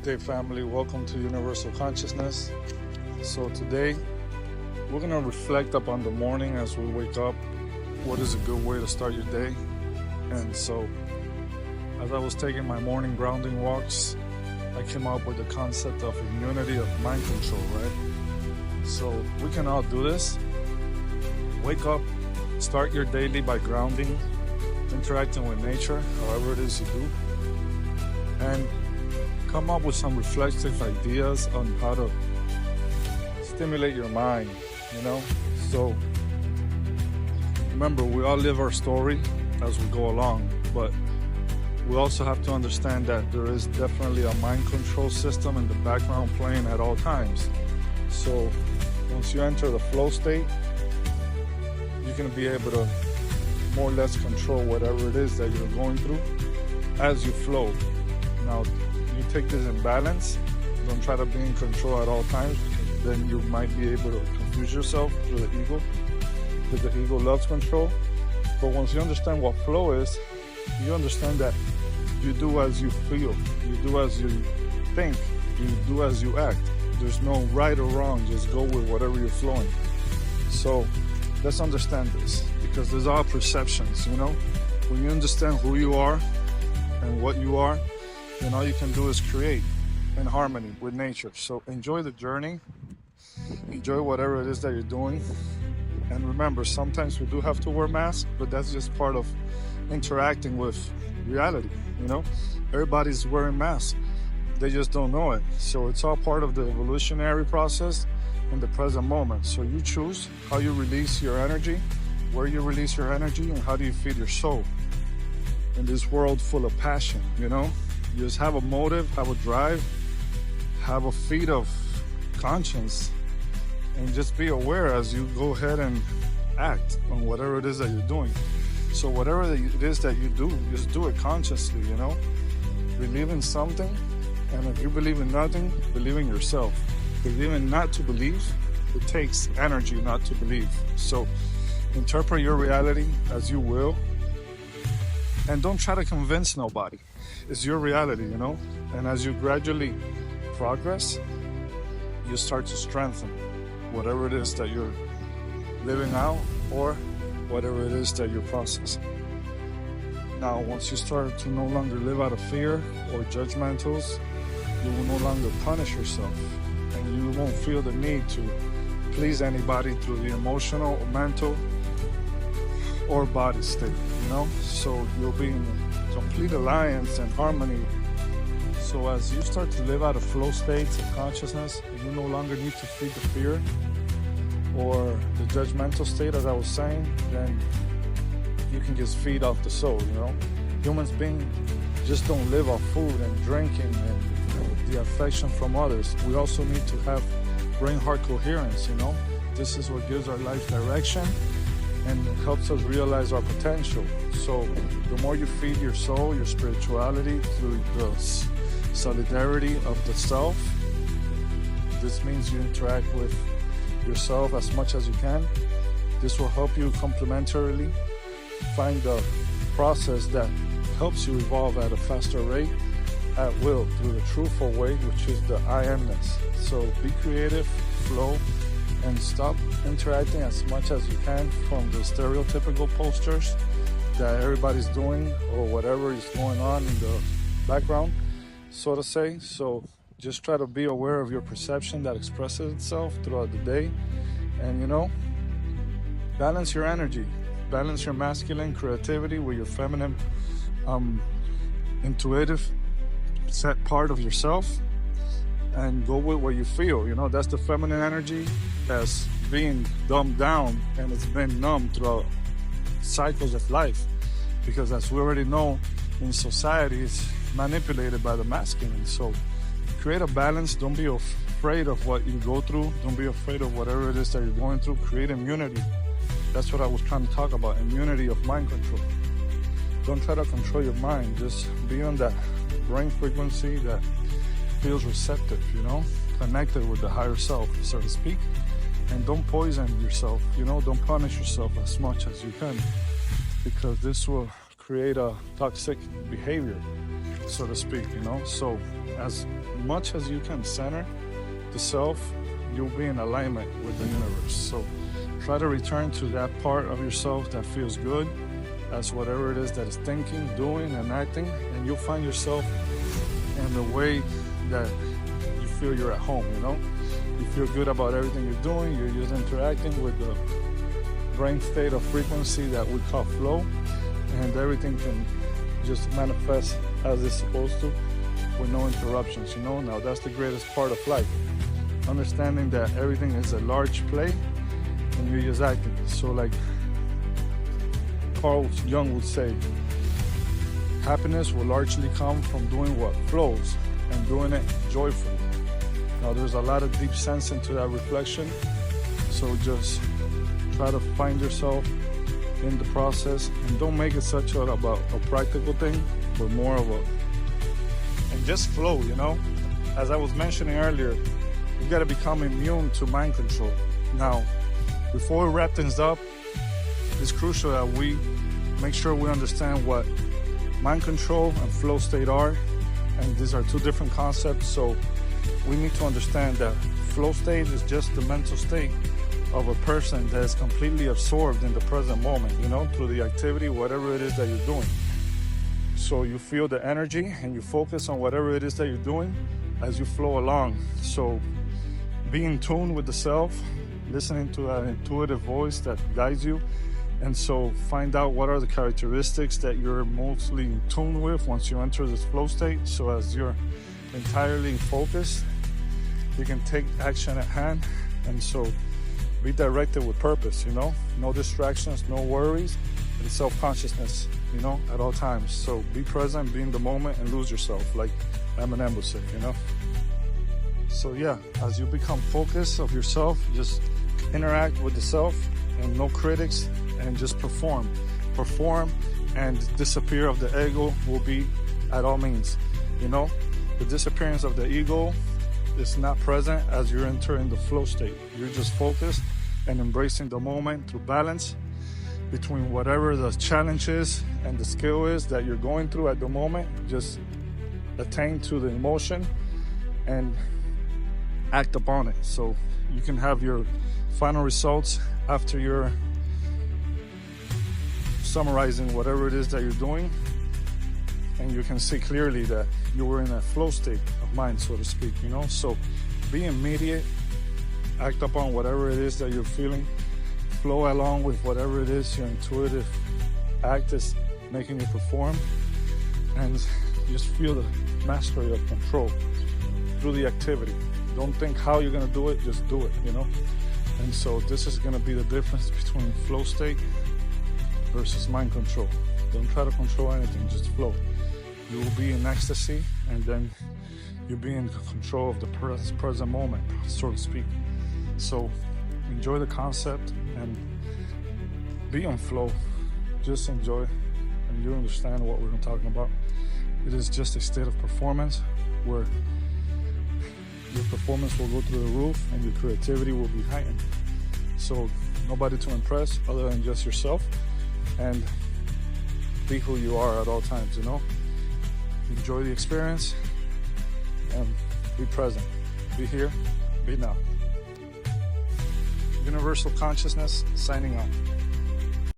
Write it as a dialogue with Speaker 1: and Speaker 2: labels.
Speaker 1: Good day, family. Welcome to Universal Consciousness. So today we're going to reflect upon the morning as we wake up. What is a good way to start your day? And so as I was taking my morning grounding walks, I came up with the concept of immunity of mind control, right? So we can all do this. Wake up, start your daily by grounding, interacting with nature, however it is you do, and come up with some reflective ideas on how to stimulate your mind, So remember, we all live our story as we go along, but we also have to understand that there is definitely a mind control system in the background playing at all times. So once you enter the flow state, you're going to be able to more or less control whatever it is that you're going through as you flow. Now, you take this in balance. Don't try to be in control at all times, because then you might be able to confuse yourself through the ego, because the ego loves control. But once you understand what flow is, you understand that you do as you feel, you do as you think, you do as you act. There's no right or wrong, just go with whatever you're flowing. So let's understand this, because there's all perceptions, When you understand who you are and what you are, then all you can do is create in harmony with nature. So enjoy the journey, enjoy whatever it is that you're doing. And remember, sometimes we do have to wear masks, but that's just part of interacting with reality, Everybody's wearing masks. They just don't know it. So it's all part of the evolutionary process in the present moment. So you choose how you release your energy, where you release your energy, and how do you feed your soul in this world full of passion, You just have a motive, have a drive, have a feed of conscience, and just be aware as you go ahead and act on whatever it is that you're doing. So whatever it is that you do, just do it consciously, Believe in something, and if you believe in nothing, believe in yourself. Believing not to believe, it takes energy not to believe. So interpret your reality as you will, and don't try to convince nobody. It's your reality, And as you gradually progress, you start to strengthen whatever it is that you're living out or whatever it is that you're processing. Now, once you start to no longer live out of fear or judgmentals, you will no longer punish yourself, and you won't feel the need to please anybody through the emotional, mental, or body state, So you'll be in complete alliance and harmony. So as you start to live out of flow states of consciousness, you no longer need to feed the fear or the judgmental state, as I was saying, then you can just feed off the soul, Humans being just don't live off food and drinking and the affection from others. We also need to have brain-heart coherence, This is what gives our life direction and helps us realize our potential. So the more you feed your soul, your spirituality, through the solidarity of the self, this means you interact with yourself as much as you can. This will help you complementarily find the process that helps you evolve at a faster rate at will through the truthful way, which is the I amness. So be creative, flow, and stop interacting as much as you can from the stereotypical postures that everybody's doing or whatever is going on in the background, so to say. So just try to be aware of your perception that expresses itself throughout the day, and balance your energy, balance your masculine creativity with your feminine intuitive set part of yourself, and go with what you feel. That's the feminine energy that's being dumbed down, and it's been numb throughout cycles of life, because as we already know, in society, it's manipulated by the masculine. So create a balance. Don't be afraid of what you go through. Don't be afraid of whatever it is that you're going through. Create immunity. That's what I was trying to talk about, immunity of mind control. Don't try to control your mind. Just be on that brain frequency that feels receptive, connected with the higher self, so to speak. And don't poison yourself, don't punish yourself as much as you can, because this will create a toxic behavior, so to speak, So as much as you can center the self, you'll be in alignment with the universe. So try to return to that part of yourself that feels good, as whatever it is that is thinking, doing, and acting, and you'll find yourself in the way that you feel you're at home, you know? You feel good about everything you're doing, you're just interacting with the brain state of frequency that we call flow, and everything can just manifest as it's supposed to with no interruptions, you know? Now that's the greatest part of life, understanding that everything is a large play and you're just acting. So like Carl Jung would say, happiness will largely come from doing what flows and doing it joyfully. Now there's a lot of deep sense into that reflection, so just try to find yourself in the process and don't make it such about a practical thing, but more of a, and just flow, you know? As I was mentioning earlier, you gotta become immune to mind control. Now, before we wrap things up, it's crucial that we make sure we understand what mind control and flow state are, and these are two different concepts. So we need to understand that flow state is just the mental state of a person that is completely absorbed in the present moment, you know, through the activity, whatever it is that you're doing. So you feel the energy and you focus on whatever it is that you're doing as you flow along. So be in tune with the self, listening to an intuitive voice that guides you. And so find out what are the characteristics that you're mostly in tune with once you enter this flow state. So as you're entirely focused, you can take action at hand. And so be directed with purpose, you know, no distractions, no worries, and self-consciousness, you know, at all times. So be present, be in the moment, and lose yourself, like Eminem would say, you know. So yeah, as you become focused of yourself, just interact with the self and no critics, and just perform, and disappear of the ego will be at all means, you know. The disappearance of the ego is not present as you're entering the flow state. You're just focused and embracing the moment through balance between whatever the challenge is and the skill is that you're going through at the moment. Just attain to the emotion and act upon it, so you can have your final results after you're summarizing whatever it is that you're doing, and you can see clearly that you were in a flow state of mind, so to speak, you know. So be immediate, act upon whatever it is that you're feeling, flow along with whatever it is your intuitive act is making you perform, and just feel the mastery of control through the activity. Don't think how you're gonna do it, just do it, you know. And so this is gonna be the difference between flow state versus mind control. Don't try to control anything, just flow. You will be in ecstasy, and then you'll be in control of the present moment, so to speak. So enjoy the concept and be on flow. Just enjoy, and you understand what we're talking about. It is just a state of performance where your performance will go through the roof and your creativity will be heightened. So nobody to impress other than just yourself, and be who you are at all times, you know. Enjoy the experience and be present. Be here, be now. Universal Consciousness signing off.